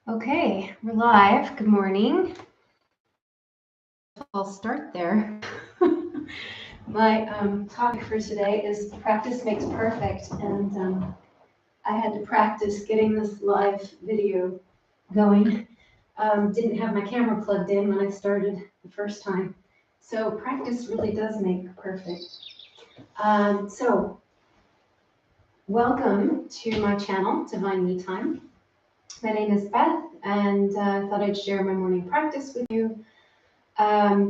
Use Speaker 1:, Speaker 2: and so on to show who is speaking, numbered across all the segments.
Speaker 1: Okay, we're live. Good morning. I'll start there. My topic for today is practice makes perfect, and I had to practice getting this live video going. Didn't have my camera plugged in when I started the first time, so practice really does make perfect. So welcome to my channel, Divine Me Time. My name is Beth, and I thought I'd share my morning practice with you. I'd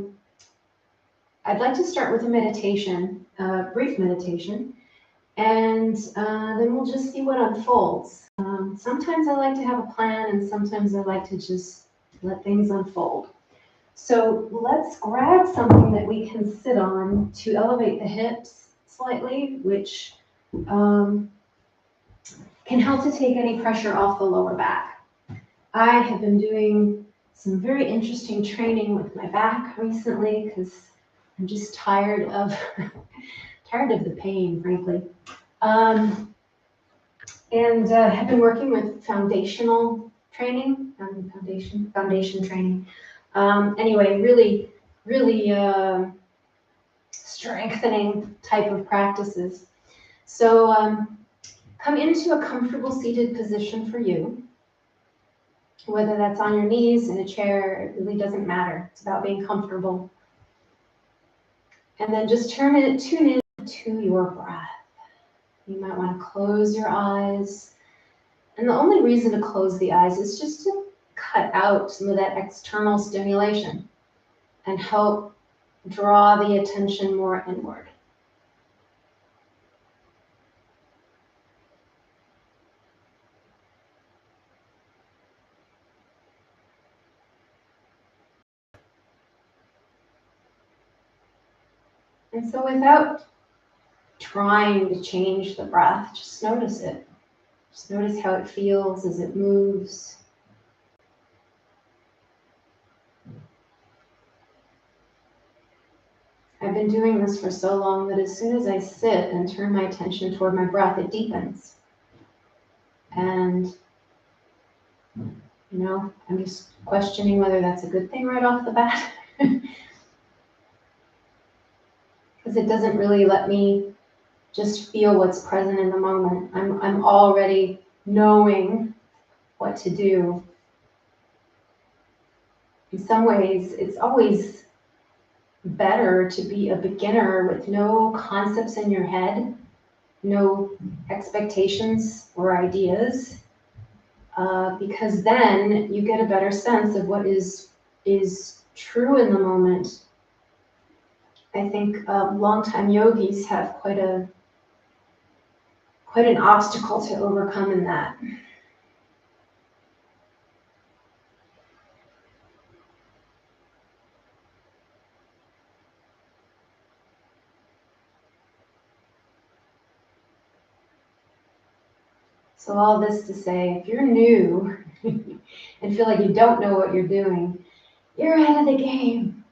Speaker 1: like to start with a meditation, a brief meditation, and then we'll just see what unfolds. Sometimes I like to have a plan, and sometimes I like to just let things unfold. So let's grab something that we can sit on to elevate the hips slightly, which can help to take any pressure off the lower back. I have been doing some very interesting training with my back recently because I'm just tired of the pain, frankly. And have been working with foundational training, foundation training. Anyway, really strengthening type of practices. So come into a comfortable seated position for you. Whether that's on your knees, in a chair, it really doesn't matter. It's about being comfortable. And then just tune in to your breath. You might want to close your eyes. And the only reason to close the eyes is just to cut out some of that external stimulation and help draw the attention more inward. And so without trying to change the breath, just notice it. Just notice how it feels as it moves. I've been doing this for so long that as soon as I sit and turn my attention toward my breath, it deepens. And, I'm just questioning whether that's a good thing right off the bat. Because it doesn't really let me just feel what's present in the moment. I'm already knowing what to do. In some ways, it's always better to be a beginner with no concepts in your head, no expectations or ideas, because then you get a better sense of what is true in the moment. I think longtime yogis have quite an obstacle to overcome in that. So all this to say, if you're new and feel like you don't know what you're doing, you're ahead of the game.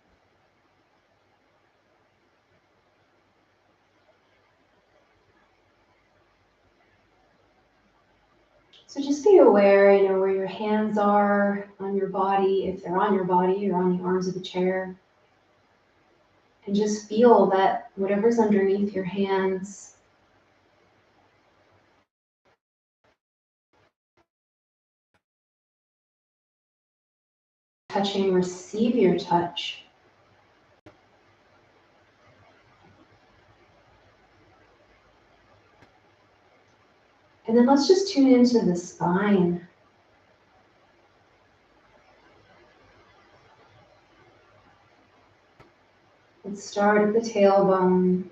Speaker 1: So just be aware, where your hands are on your body, if they're on your body or on the arms of the chair. And just feel that whatever's underneath your hands, touching, receive your touch. And then let's just tune into the spine. Let's start at the tailbone.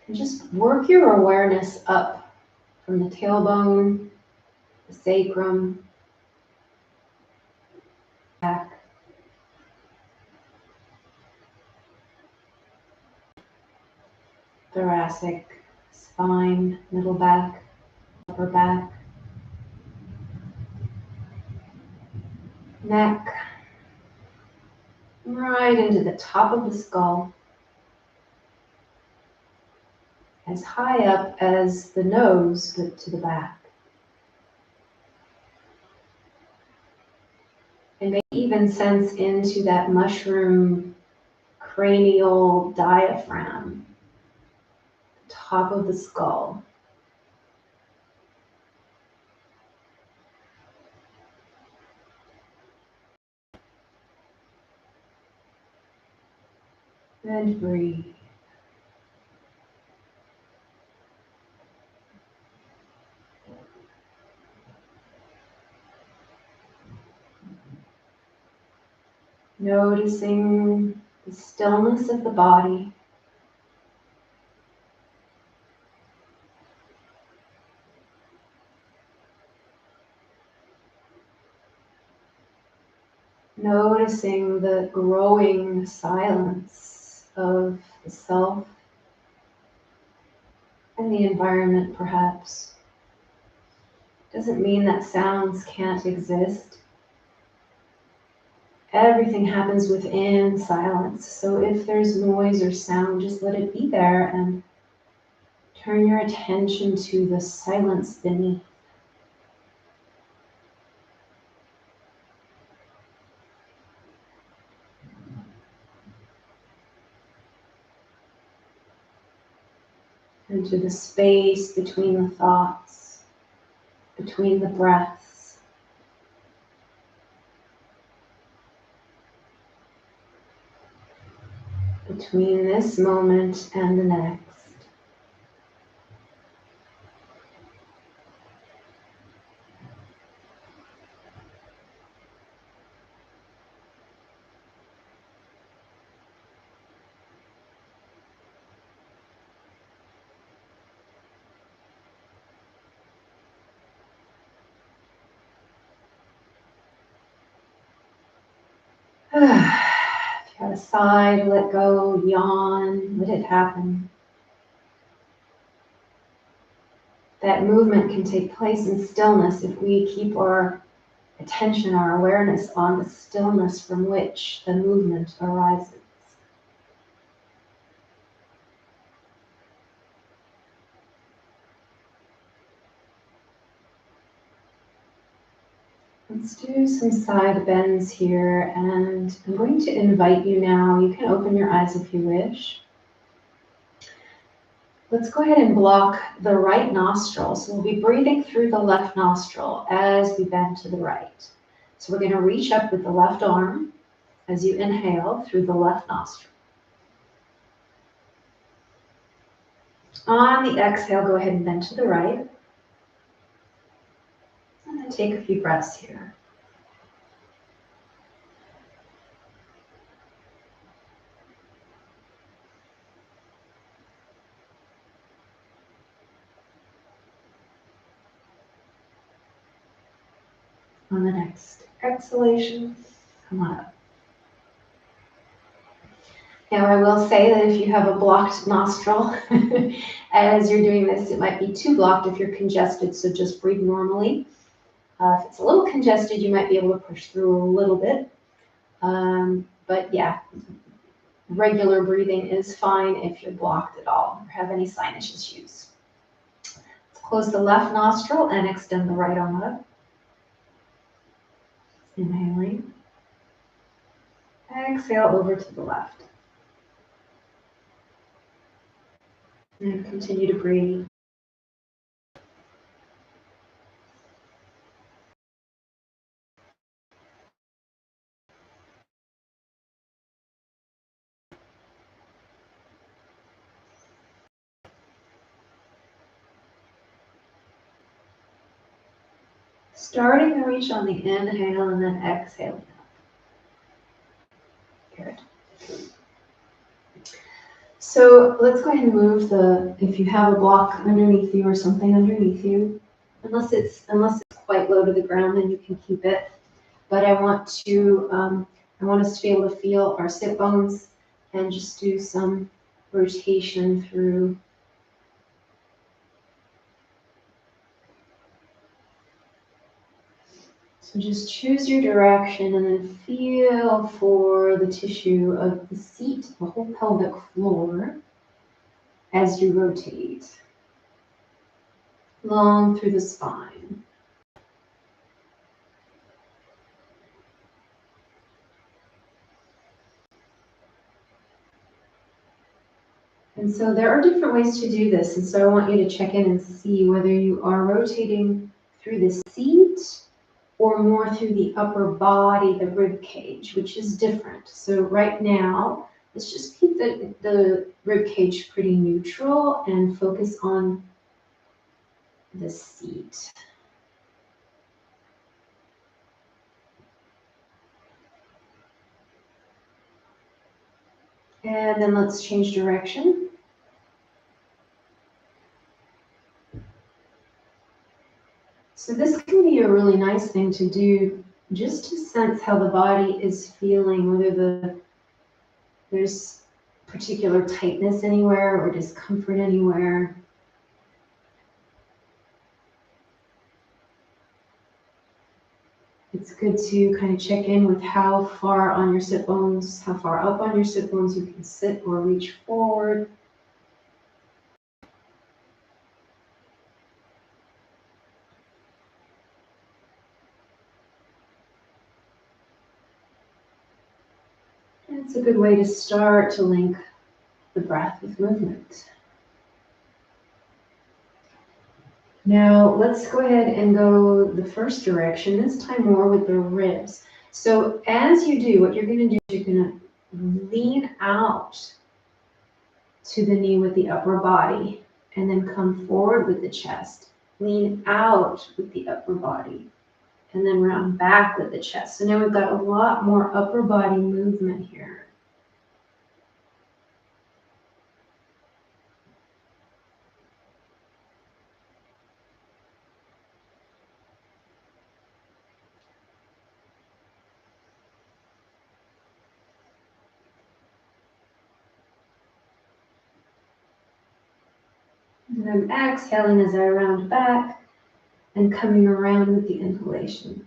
Speaker 1: And just work your awareness up from the tailbone, the sacrum, back. Thoracic, spine, middle back, upper back, neck, right into the top of the skull, as high up as the nose, but to the back. And maybe even sense into that mushroom cranial diaphragm, top of the skull. And breathe. Noticing the stillness of the body. Noticing the growing silence of the self and the environment, perhaps. Doesn't mean that sounds can't exist. Everything happens within silence. So if there's noise or sound, just let it be there and turn your attention to the silence beneath. And to the space between the thoughts, between the breaths. Between this moment and the next. If you have a sigh to let go, yawn, let it happen. That movement can take place in stillness if we keep our attention, our awareness on the stillness from which the movement arises. Let's do some side bends here, and I'm going to invite you now. You can open your eyes if you wish. Let's go ahead and block the right nostril. So we'll be breathing through the left nostril as we bend to the right. So we're going to reach up with the left arm as you inhale through the left nostril. On the exhale, go ahead and bend to the right. And then take a few breaths here. On the next exhalation, come on up. Now I will say that if you have a blocked nostril, as you're doing this, it might be too blocked if you're congested, so just breathe normally. If it's a little congested, you might be able to push through a little bit. But yeah, regular breathing is fine if you're blocked at all or have any sinus issues. Let's close the left nostril and extend the right arm up. Inhaling. Exhale over to the left. And continue to breathe. Starting to reach on the inhale and then exhaling. Good. So let's go ahead and move if you have a block underneath you or something underneath you, unless it's quite low to the ground, then you can keep it. But I want us to be able to feel our sit bones and just do some rotation through. So just choose your direction and then feel for the tissue of the seat, the whole pelvic floor, as you rotate long through the spine. And so there are different ways to do this. And so I want you to check in and see whether you are rotating through the seat or more through the upper body, the rib cage, which is different. So right now, let's just keep the rib cage pretty neutral and focus on the seat. And then let's change direction. So this can be a really nice thing to do, just to sense how the body is feeling, whether there's particular tightness anywhere or discomfort anywhere. It's good to kind of check in with how far on your sit bones, how far up on your sit bones you can sit or reach forward. It's a good way to start to link the breath with movement. Now let's go ahead and go the first direction, this time more with the ribs. So as you do, what you're going to do is you're going to lean out to the knee with the upper body and then come forward with the chest. Lean out with the upper body and then round back with the chest. So now we've got a lot more upper body movement here. And I'm exhaling as I round back and coming around with the inhalation.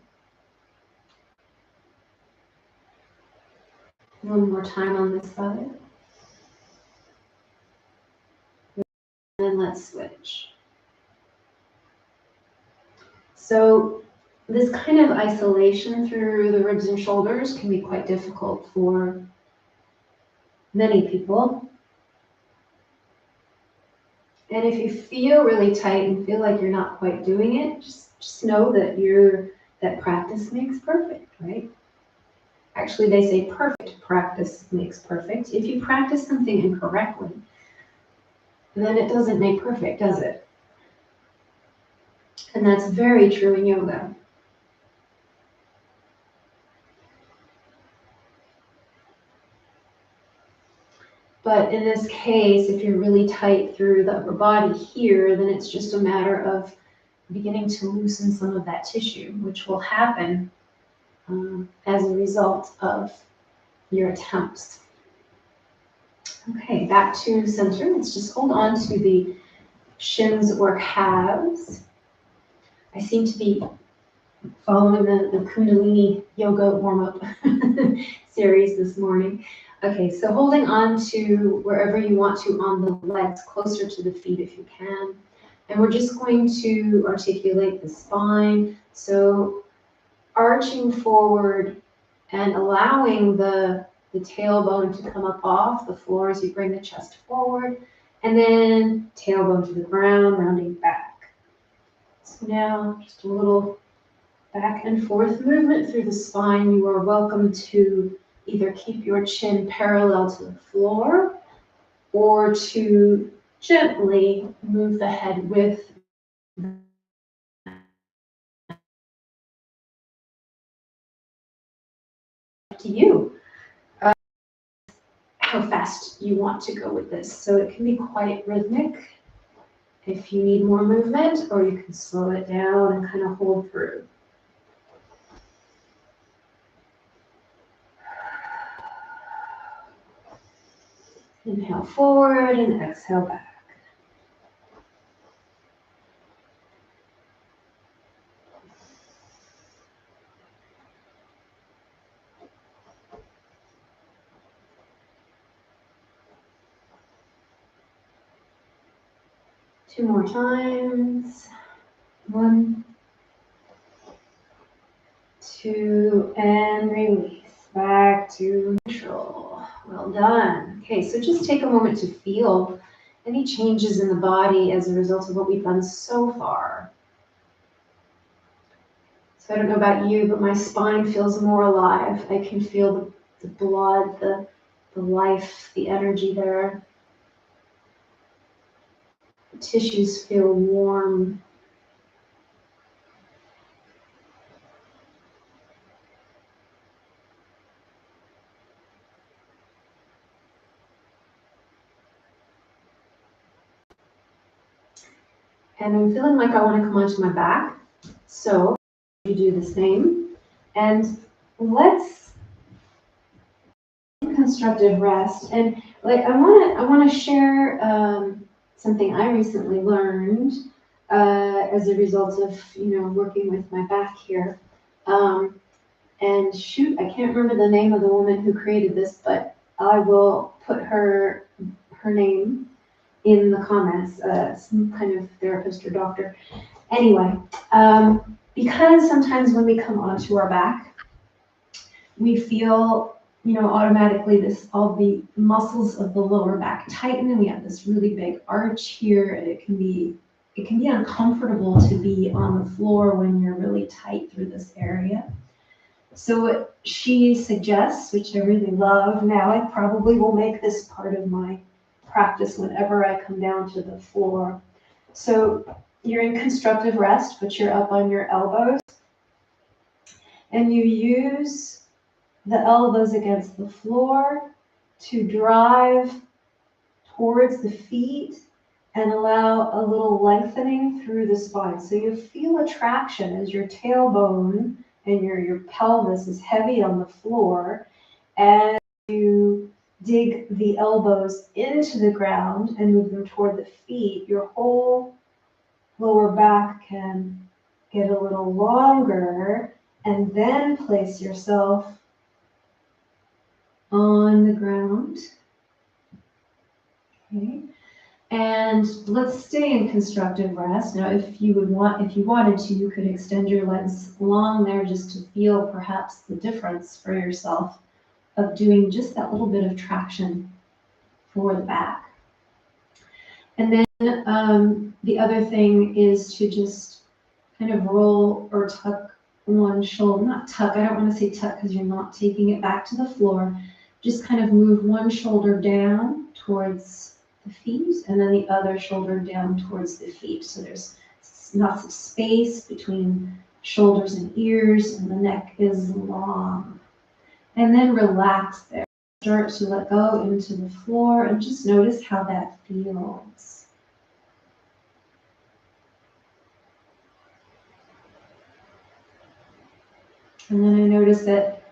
Speaker 1: One more time on this side. And let's switch. So this kind of isolation through the ribs and shoulders can be quite difficult for many people. And if you feel really tight and feel like you're not quite doing it, just know that that practice makes perfect, right? Actually, they say perfect practice makes perfect. If you practice something incorrectly, then it doesn't make perfect, does it? And that's very true in yoga. But in this case, if you're really tight through the upper body here, then it's just a matter of beginning to loosen some of that tissue, which will happen as a result of your attempts. Okay, back to center. Let's just hold on to the shins or calves. I seem to be following the Kundalini yoga warm-up series this morning. Okay, so holding on to wherever you want to on the legs, closer to the feet if you can. And we're just going to articulate the spine. So arching forward and allowing the tailbone to come up off the floor as you bring the chest forward, and then tailbone to the ground, rounding back. So now just a little back and forth movement through the spine. You are welcome to either keep your chin parallel to the floor or to gently move the head with to you. How fast you want to go with this. So it can be quite rhythmic if you need more movement, or you can slow it down and kind of hold through. Inhale forward and exhale back. Two more times. 1, 2, and release. Back to neutral. Well done. Okay, so just take a moment to feel any changes in the body as a result of what we've done so far. So I don't know about you, but my spine feels more alive. I can feel the blood, the life, the energy there. The tissues feel warm. And I'm feeling like I want to come onto my back. So you do the same. And let's constructive rest. And like I want to share something I recently learned as a result of working with my back here. And shoot, I can't remember the name of the woman who created this, but I will put her name in the comments. Some kind of therapist or doctor. Anyway, because sometimes when we come onto our back, we feel, automatically all the muscles of the lower back tighten, and we have this really big arch here, and it can be uncomfortable to be on the floor when you're really tight through this area. So what she suggests, which I really love, now I probably will make this part of my practice whenever I come down to the floor. So you're in constructive rest, but you're up on your elbows, and you use the elbows against the floor to drive towards the feet and allow a little lengthening through the spine. So you feel a traction as your tailbone and your pelvis is heavy on the floor, and you dig the elbows into the ground and move them toward the feet. Your whole lower back can get a little longer, and then place yourself on the ground. Okay. And let's stay in constructive rest. Now, if you wanted to, you could extend your legs long there just to feel perhaps the difference for yourself of doing just that little bit of traction for the back. And then the other thing is to just kind of roll or tuck one shoulder, not tuck, I don't want to say tuck because you're not taking it back to the floor. Just kind of move one shoulder down towards the feet, and then the other shoulder down towards the feet. So there's lots of space between shoulders and ears, and the neck is long. And then relax there. Start to let go into the floor, and just notice how that feels. And then I notice that,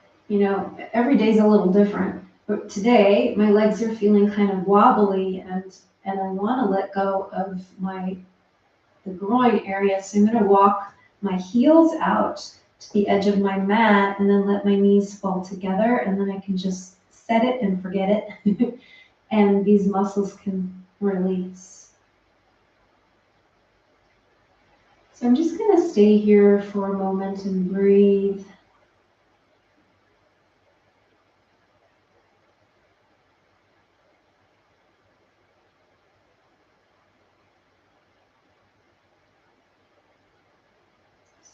Speaker 1: every day's a little different. But today, my legs are feeling kind of wobbly, and I want to let go of the groin area. So I'm going to walk my heels out to the edge of my mat, and then let my knees fall together, and then I can just set it and forget it. And these muscles can release. So I'm just going to stay here for a moment and breathe.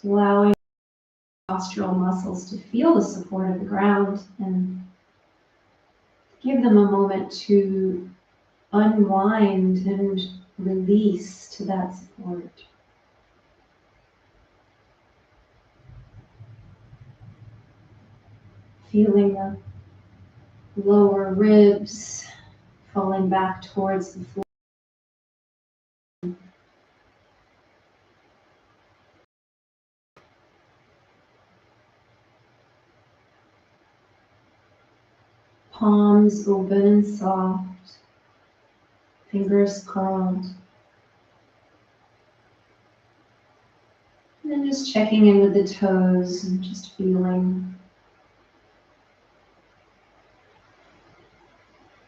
Speaker 1: Allowing postural muscles to feel the support of the ground and give them a moment to unwind and release to that support. Feeling the lower ribs falling back towards the floor. Palms open and soft, fingers curled. And then just checking in with the toes and just feeling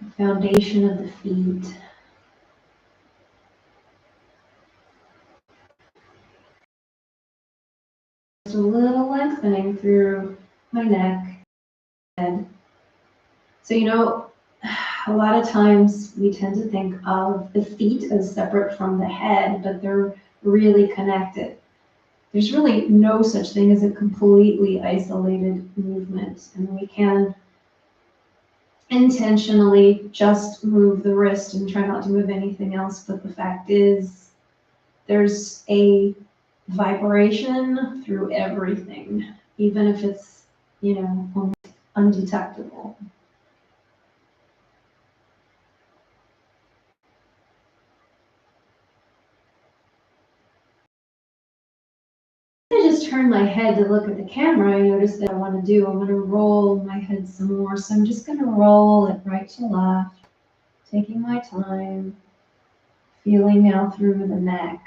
Speaker 1: the foundation of the feet. Just a little lengthening through my neck, head. So,
Speaker 2: a lot of times we tend to think of the feet as separate from the head, but they're really connected. There's really no such thing as a completely isolated movement, and we can intentionally just move the wrist and try not to move anything else, but the fact is there's a vibration through everything, even if it's, almost undetectable. I just turn my head to look at the camera. I notice that I want to roll my head some more. So I'm just going to roll it right to left, taking my time, feeling now through the neck.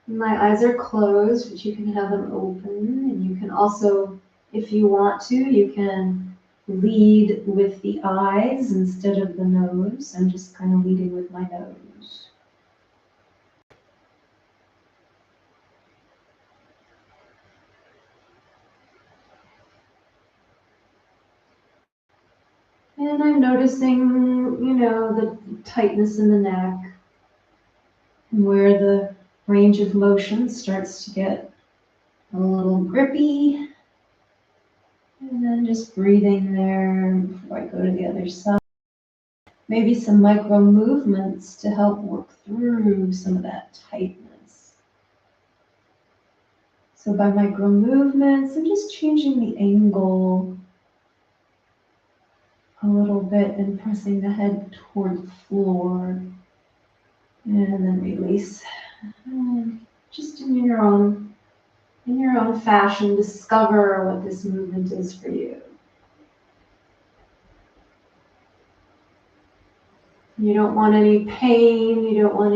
Speaker 2: My eyes are closed, but you can have them open, and you can also, if you want to, you can lead with the eyes instead of the nose. I'm just kind of leading with my nose. And I'm noticing, the tightness in the neck, and where the range of motion starts to get a little grippy. And then just breathing there before I go to the other side. Maybe some micro movements to help work through some of that tightness. So by micro movements, I'm just changing the angle a little bit and pressing the head toward the floor. And then release. Just in your own fashion, discover what this movement is for you. You don't want any pain, you don't want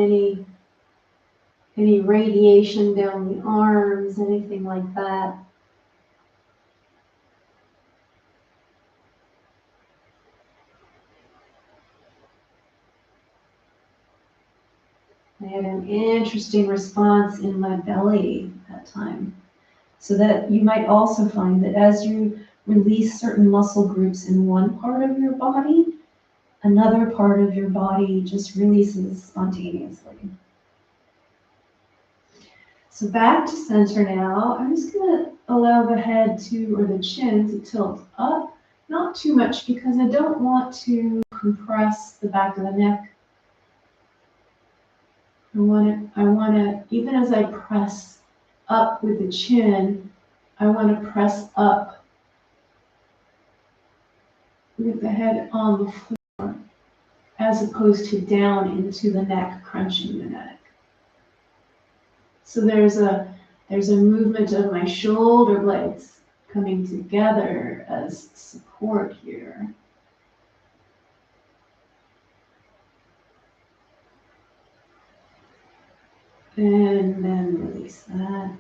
Speaker 2: any radiation down the arms, anything like that. I had an interesting response in my belly that time. So that you might also find that as you release certain muscle groups in one part of your body, another part of your body just releases spontaneously. So back to center now. I'm just going to allow the head or the chin to tilt up, not too much because I don't want to compress the back of the neck. I want to, even as I press up with the chin, I want to press up with the head on the floor, as opposed to down into the neck, crunching the neck. So there's a movement of my shoulder blades coming together as support here. And then release that.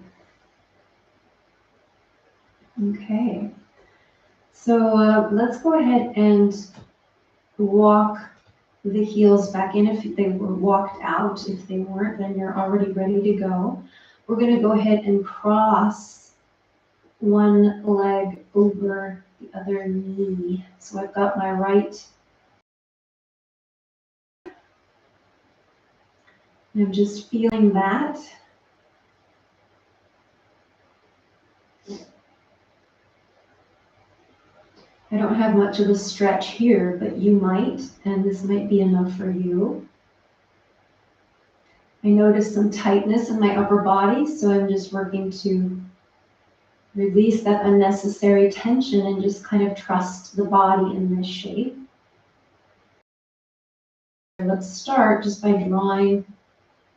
Speaker 2: Okay. So let's go ahead and walk the heels back in. If they were walked out, if they weren't, then you're already ready to go. We're going to go ahead and cross one leg over the other knee. So I've got my right. I'm just feeling that. I don't have much of a stretch here, but you might, and this might be enough for you. I notice some tightness in my upper body, so I'm just working to release that unnecessary tension and just kind of trust the body in this shape. Let's start just by drawing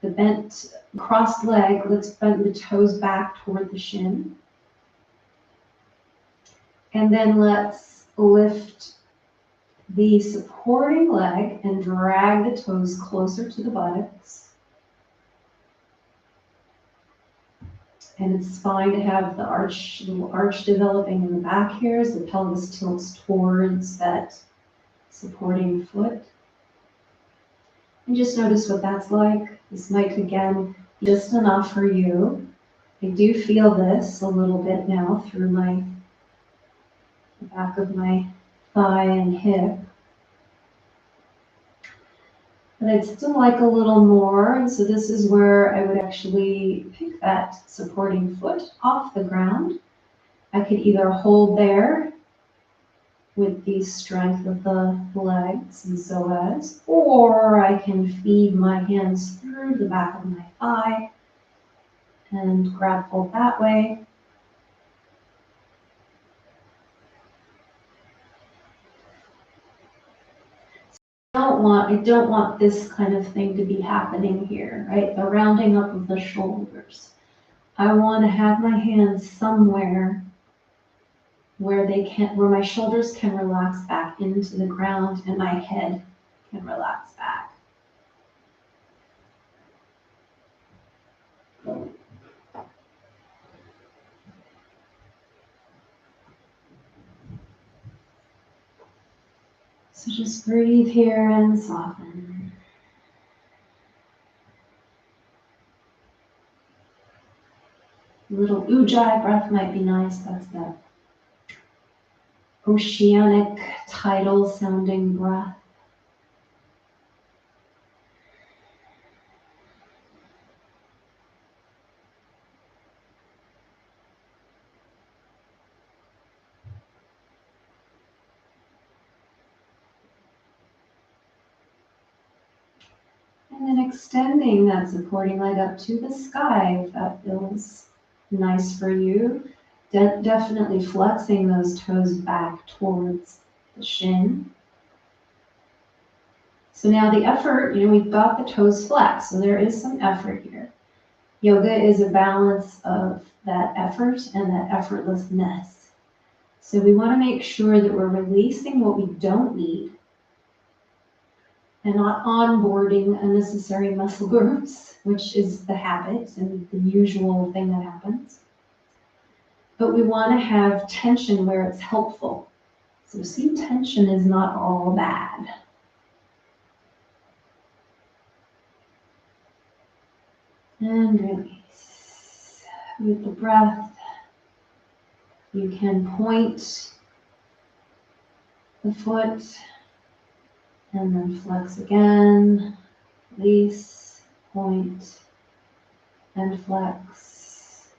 Speaker 2: the bent crossed leg. Let's bend the toes back toward the shin. And then let's lift the supporting leg and drag the toes closer to the buttocks. And it's fine to have the little arch developing in the back here as the pelvis tilts towards that supporting foot. And just notice what that's like. This might, again, be just enough for you. I do feel this a little bit now through the back of my thigh and hip. But I'd still like a little more, and so this is where I would actually pick that supporting foot off the ground. I could either hold there with the strength of the legs and psoas, or I can feed my hands through the back of my thigh and grab hold that way. I don't want this kind of thing to be happening here, right? The rounding up of the shoulders. I want to have my hands somewhere where my shoulders can relax back into the ground and my head can relax back. So just breathe here and soften. A little ujjayi breath might be nice. That's the oceanic tidal sounding breath. And then extending that supporting leg up to the sky if that feels nice for you. Definitely flexing those toes back towards the shin. So now the effort, we've got the toes flexed, so there is some effort here. Yoga is a balance of that effort and that effortlessness. So we want to make sure that we're releasing what we don't need and not onboarding unnecessary muscle groups, which is the habit and the usual thing that happens. But we want to have tension where it's helpful. So see, tension is not all bad. And release. With the breath, you can point the foot and then flex again. Release, point, and flex.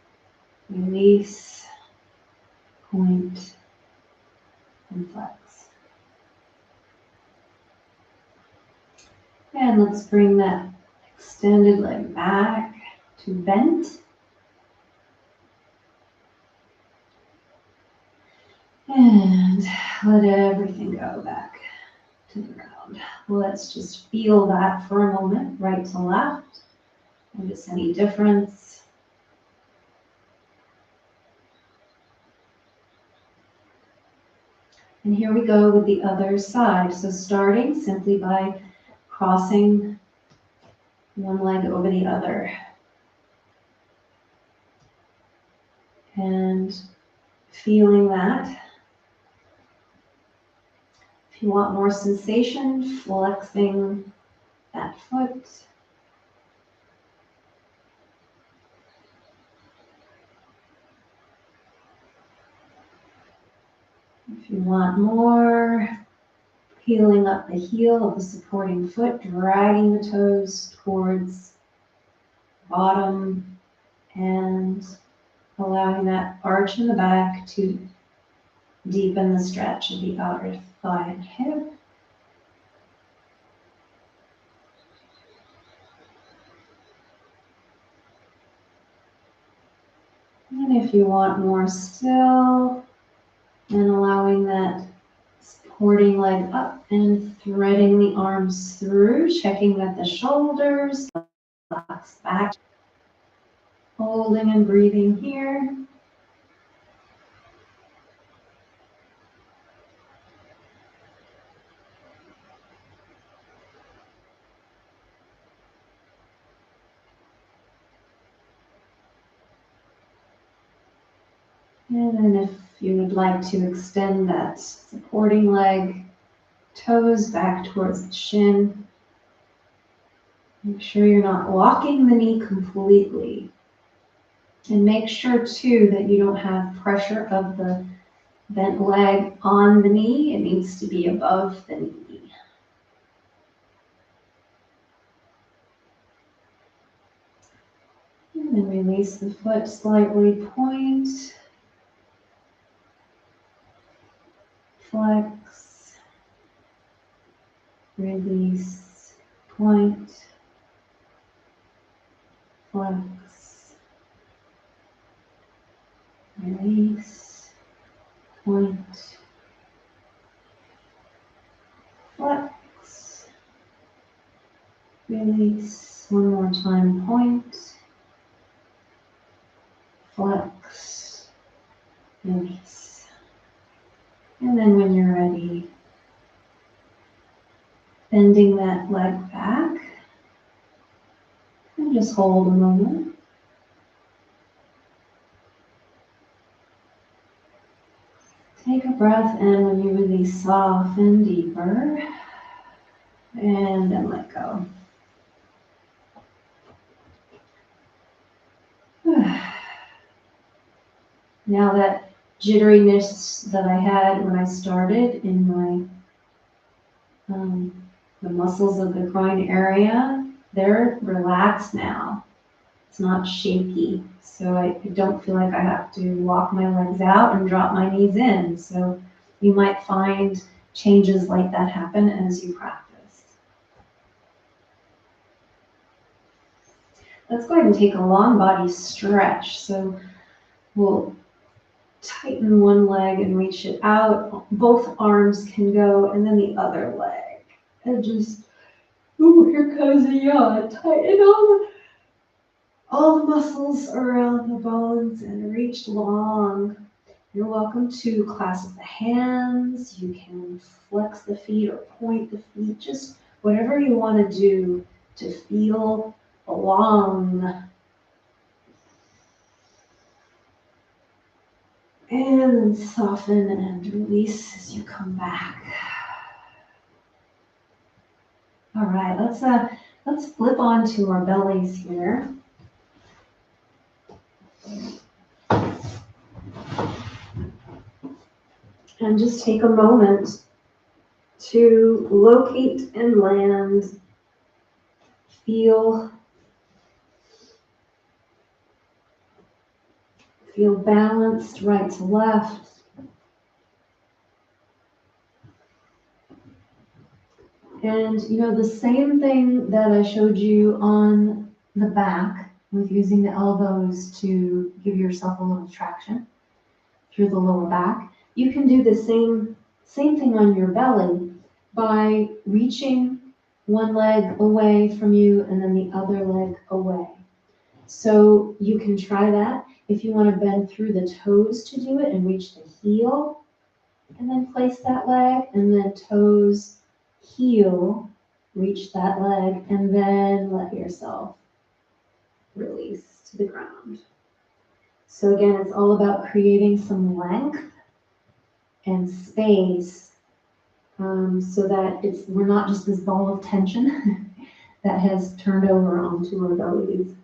Speaker 2: Release, point, and flex. And let's bring that extended leg back to bent. And let everything go back to the ground. Let's just feel that for a moment, right to left. Notice any difference. And here we go with the other side. So starting simply by crossing one leg over the other. And feeling that. If you want more sensation, flexing that foot. If you want more, peeling up the heel of the supporting foot, dragging the toes towards bottom and allowing that arch in the back to deepen the stretch of the outer thigh and hip. And if you want more still, and allowing that supporting leg up and threading the arms through, checking that the shoulders relax back, holding and breathing here. And then if you would like to extend that supporting leg, toes back towards the shin. Make sure you're not locking the knee completely. And make sure too that you don't have pressure of the bent leg on the knee. It needs to be above the knee. And then release the foot, slightly point, flex, release, point, flex, release, point, flex, release. One more time, point, flex, release. And then when you're ready, bending that leg back, and just hold a moment. Take a breath in. When you release, soften deeper, and then let go. Now that jitteriness that I had when I started in my the muscles of the groin area, they're relaxed now. It's not shaky. So I don't feel like I have to walk my legs out and drop my knees in. So you might find changes like that happen as you practice. Let's go ahead and take a long body stretch. So we'll tighten one leg and reach it out. Both arms can go, and then the other leg. And just, ooh, here comes a yawn. Tighten all the muscles around the bones and reach long. You're welcome to clasp the hands. You can flex the feet or point the feet, just whatever you want to do to feel long. And soften and release as you come back. All right, let's flip onto our bellies here. And just take a moment to locate and land. Feel balanced right to left. And the same thing that I showed you on the back with using the elbows to give yourself a little traction through the lower back, you can do the same thing on your belly by reaching one leg away from you and then the other leg away. So you can try that. If you want to bend through the toes to do it and reach the heel, and then place that leg, and then toes, heel, reach that leg, and then let yourself release to the ground. So again, it's all about creating some length and space so that we're not just this ball of tension that has turned over onto our bellies.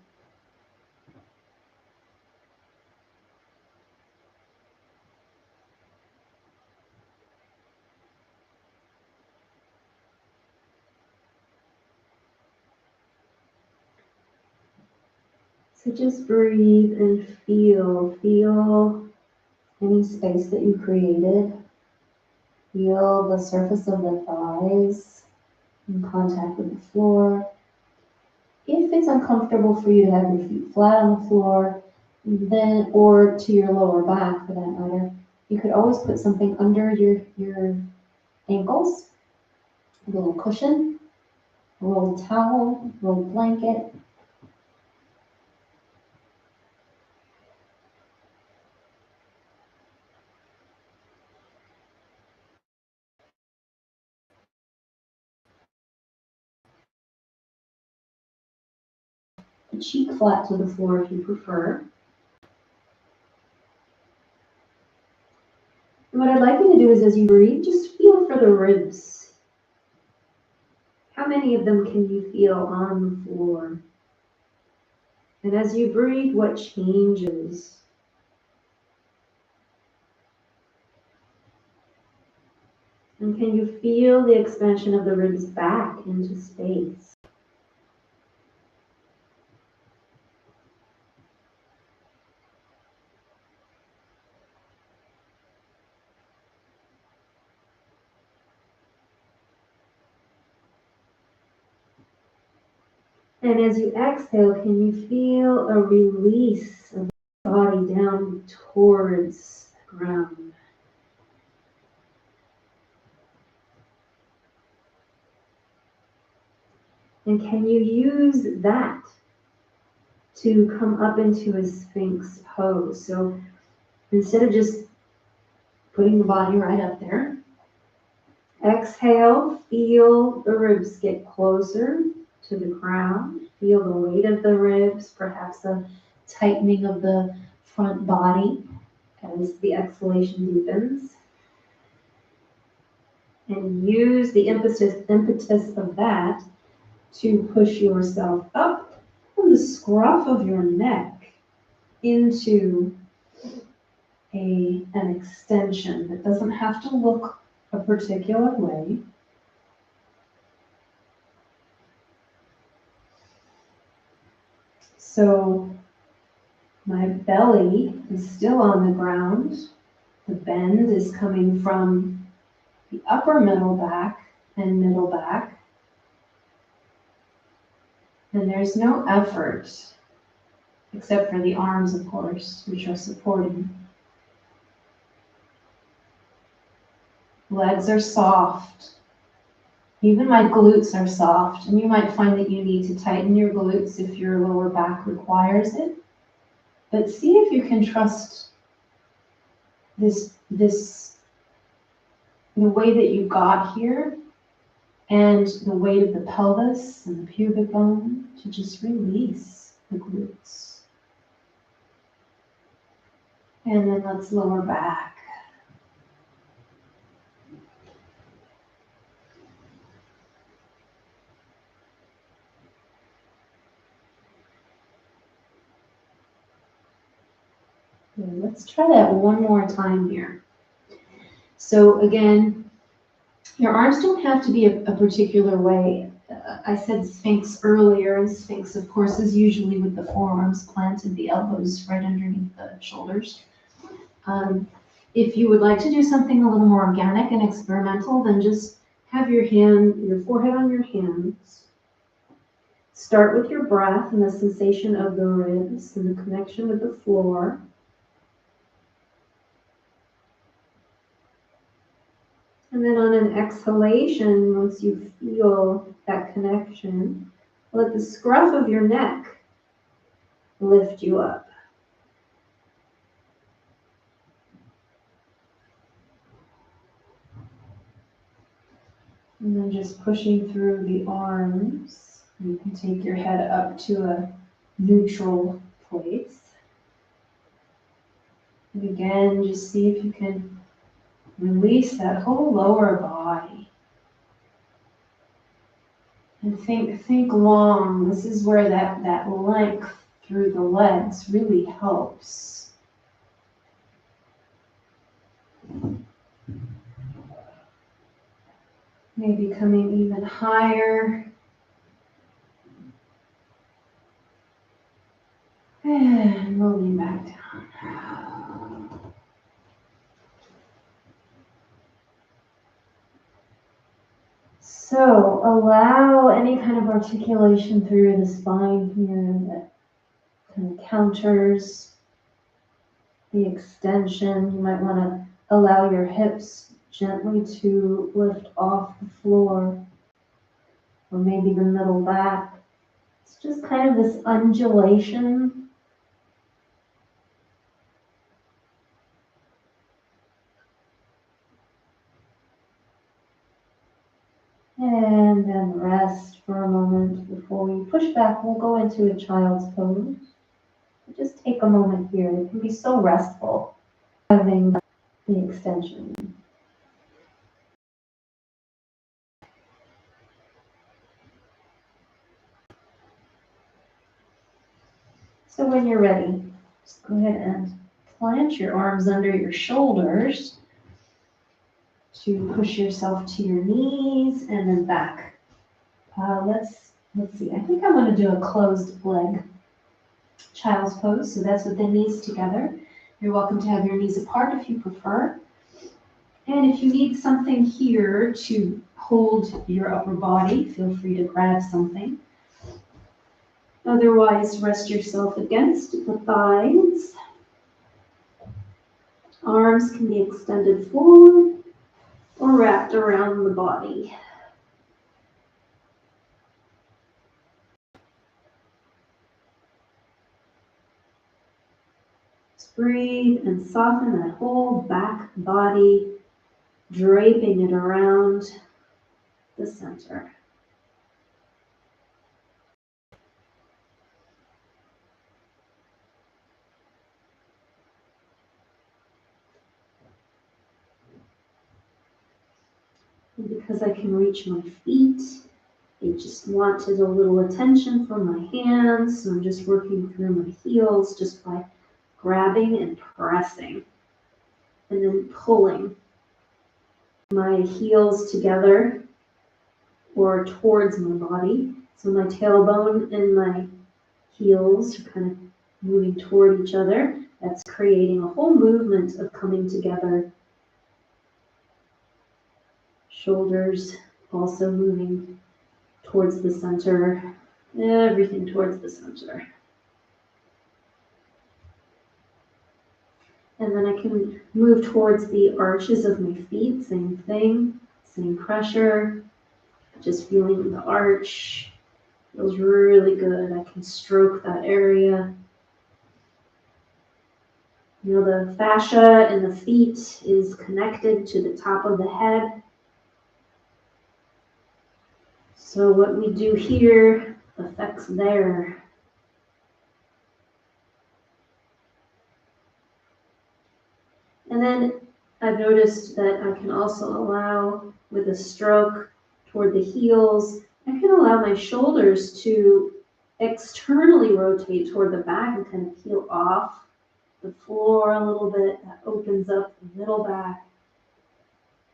Speaker 2: So just breathe and feel any space that you created. Feel the surface of the thighs in contact with the floor. If it's uncomfortable for you to have your feet flat on the floor, then, or to your lower back for that matter, you could always put something under your ankles, a little cushion, a little towel, a little blanket. A cheek flat to the floor if you prefer. And what I'd like you to do is, as you breathe, just feel for the ribs. How many of them can you feel on the floor? And as you breathe, what changes? And can you feel the expansion of the ribs back into space? And as you exhale, can you feel a release of the body down towards the ground? And can you use that to come up into a Sphinx pose? So instead of just putting the body right up there, exhale, feel the ribs get closer to the ground. Feel the weight of the ribs, perhaps a tightening of the front body as the exhalation deepens. And use the impetus of that to push yourself up from the scruff of your neck into an extension that doesn't have to look a particular way. So my belly is still on the ground. The bend is coming from the upper middle back and middle back. And there's no effort, except for the arms, of course, which are supporting. Legs are soft. Even my glutes are soft, and you might find that you need to tighten your glutes if your lower back requires it. But see if you can trust the way that you got here and the weight of the pelvis and the pubic bone to just release the glutes. And then let's lower back. Okay, let's try that one more time here. So again, your arms don't have to be a particular way. I said Sphinx earlier, and Sphinx, of course, is usually with the forearms planted, the elbows right underneath the shoulders. If you would like to do something a little more organic and experimental, then just have your forehead on your hands. Start with your breath and the sensation of the ribs and the connection with the floor. And then on an exhalation, once you feel that connection, let the scruff of your neck lift you up. And then just pushing through the arms, you can take your head up to a neutral place. And again, just see if you can release that whole lower body. And think long. This is where that length through the legs really helps. Maybe coming even higher. And rolling back down. So allow any kind of articulation through the spine here that kind of counters the extension. You might want to allow your hips gently to lift off the floor, or maybe the middle back. It's just kind of this undulation. And then rest for a moment before we push back. We'll go into a child's pose. Just take a moment here. It can be so restful having the extension. So when you're ready, just go ahead and plant your arms under your shoulders to push yourself to your knees and then back. Let's see. I think I want to do a closed leg child's pose. So that's with the knees together. You're welcome to have your knees apart if you prefer. And if you need something here to hold your upper body, feel free to grab something. Otherwise, rest yourself against the thighs. Arms can be extended forward or wrapped around the body. Just breathe and soften that whole back body, draping it around the center. And because I can reach my feet, I just wanted a little attention from my hands. So I'm just working through my heels just by grabbing and pressing and then pulling my heels together or towards my body. So my tailbone and my heels are kind of moving toward each other. That's creating a whole movement of coming together. Shoulders also moving towards the center, everything towards the center. And then I can move towards the arches of my feet, same thing, same pressure, just feeling the arch. Feels really good. I can stroke that area. You know, the fascia in the feet is connected to the top of the head. So what we do here affects there. And then I've noticed that I can also allow, with a stroke toward the heels, I can allow my shoulders to externally rotate toward the back and kind of peel off the floor a little bit. That opens up the middle back,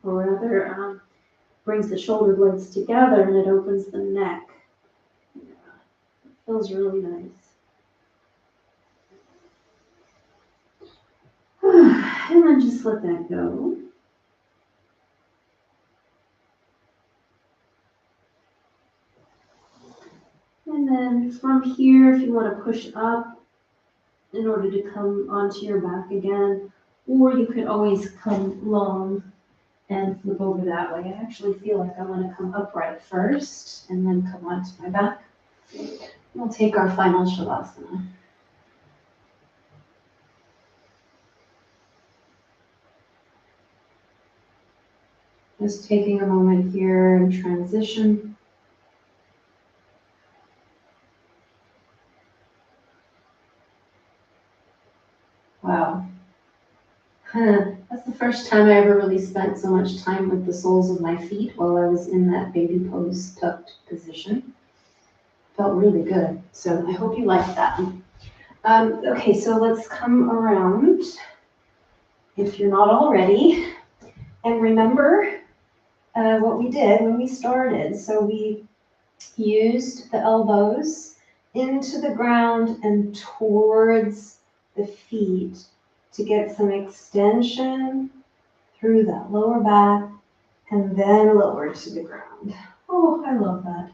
Speaker 2: or rather brings the shoulder blades together and it opens the neck. Yeah, it feels really nice. And then just let that go. And then from here, if you want to push up in order to come onto your back again, or you could always come long and flip over that way. I actually feel like I want to come upright first and then come onto my back. We'll take our final shavasana. Just taking a moment here in transition. Wow. That's the first time I ever really spent so much time with the soles of my feet while I was in that baby pose tucked position. Felt really good. So I hope you liked that. Okay, so let's come around, if you're not already, and remember what we did when we started. So we used the elbows into the ground and towards the feet to get some extension through that lower back and then lower to the ground. Oh, I love that.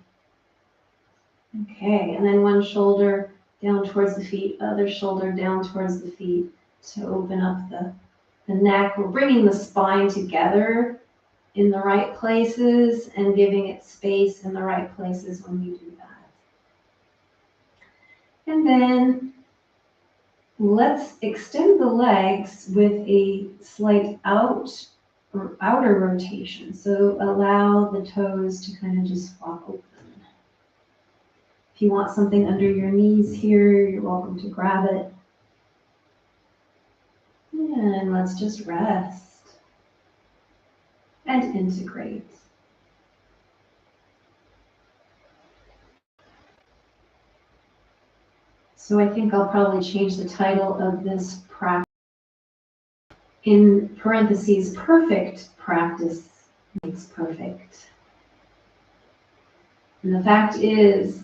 Speaker 2: Okay, and then one shoulder down towards the feet, other shoulder down towards the feet to open up the neck. We're bringing the spine together in the right places and giving it space in the right places when we do that. And then let's extend the legs with a slight outer rotation. So allow the toes to kind of just flop open. If you want something under your knees here, you're welcome to grab it. And let's just rest and integrate. So I think I'll probably change the title of this practice, in parentheses, perfect practice makes perfect. And the fact is,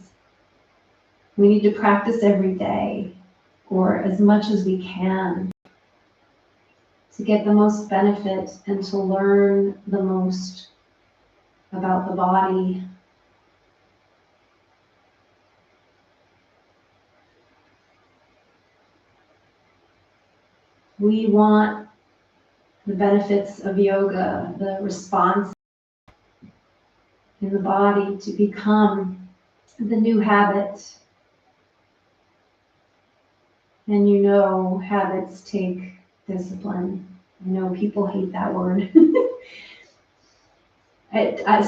Speaker 2: we need to practice every day, or as much as we can, to get the most benefit and to learn the most about the body. We want the benefits of yoga, the response in the body to become the new habit. And you know, habits take discipline. I know people hate that word.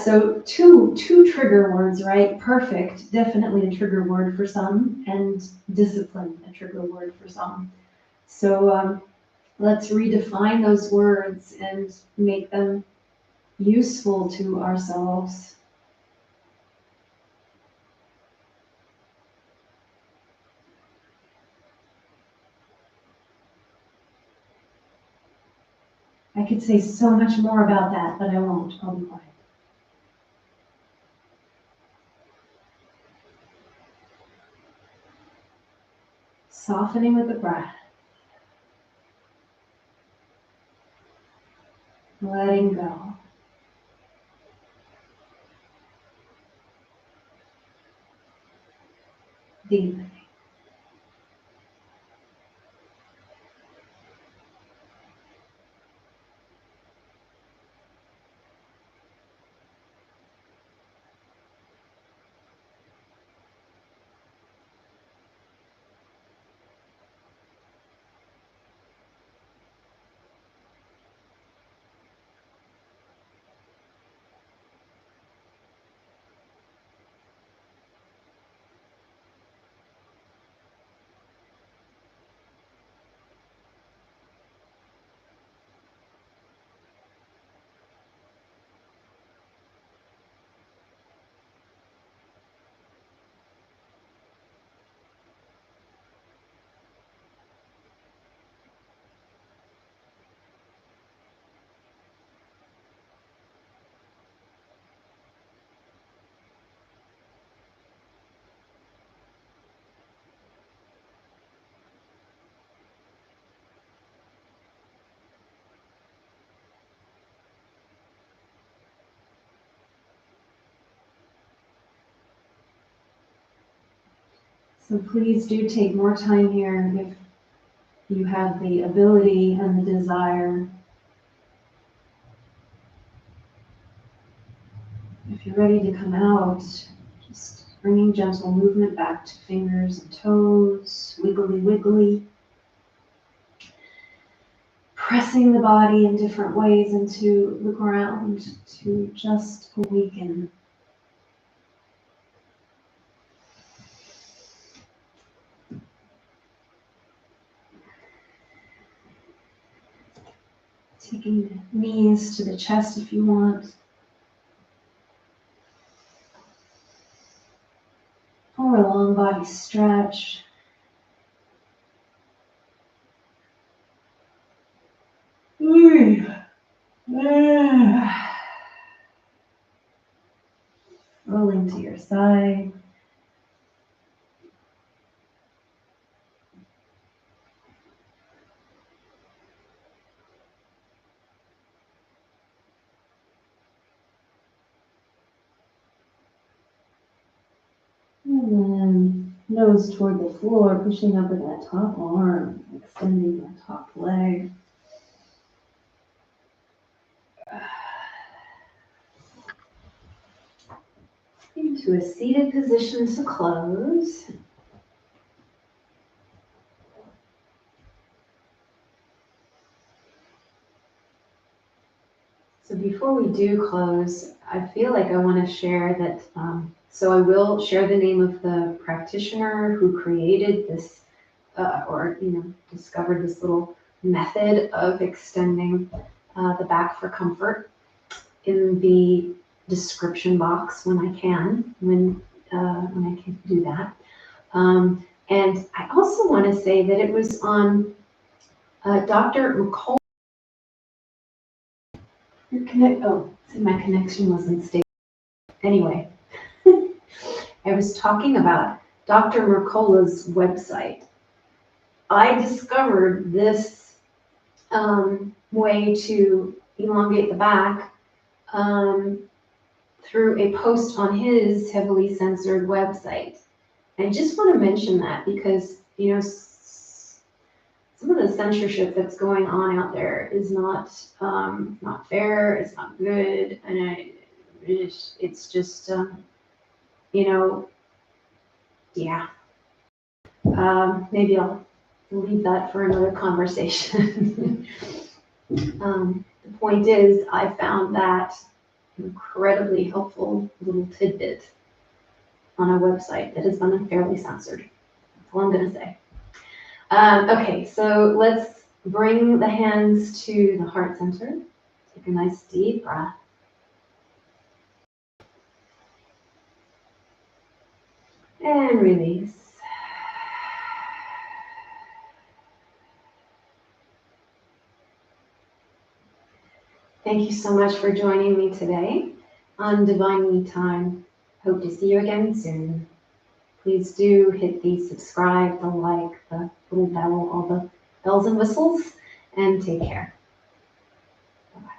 Speaker 2: So two trigger words, right? Perfect, definitely a trigger word for some, and discipline, a trigger word for some. So let's redefine those words and make them useful to ourselves. I could say so much more about that, but I won't. I'll be quiet. Softening with the breath. Letting go. Deepening. So please do take more time here if you have the ability and the desire. If you're ready to come out, just bringing gentle movement back to fingers and toes, wiggly, wiggly. Pressing the body in different ways into the ground to just awaken. Taking the knees to the chest if you want. Or a long body stretch. Rolling to your side. And then nose toward the floor, pushing up in that top arm, extending that top leg. Into a seated position to close. So before we do close, I feel like I want to share that, so I will share the name of the practitioner who created this, discovered this little method of extending the back for comfort in the description box when I can do that.
Speaker 1: And I also want to say that it was on Dr. McCall. See, my connection wasn't stable. Anyway, I was talking about Dr. Mercola's website. I discovered this way to elongate the back through a post on his heavily censored website. I just want to mention that because, you know, some of the censorship that's going on out there is not fair. It's not good, and it's just you know, yeah. Maybe I'll leave that for another conversation. The point is, I found that incredibly helpful little tidbit on a website that has been unfairly censored. That's all I'm going to say. Okay, so let's bring the hands to the heart center. Take a nice deep breath. And release. Thank you so much for joining me today on Divine Me Time. Hope to see you again soon. Please do hit the subscribe, the like, the little bell, all the bells and whistles, and take care. Bye-bye.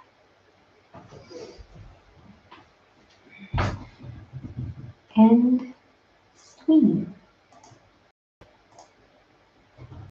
Speaker 1: And stream.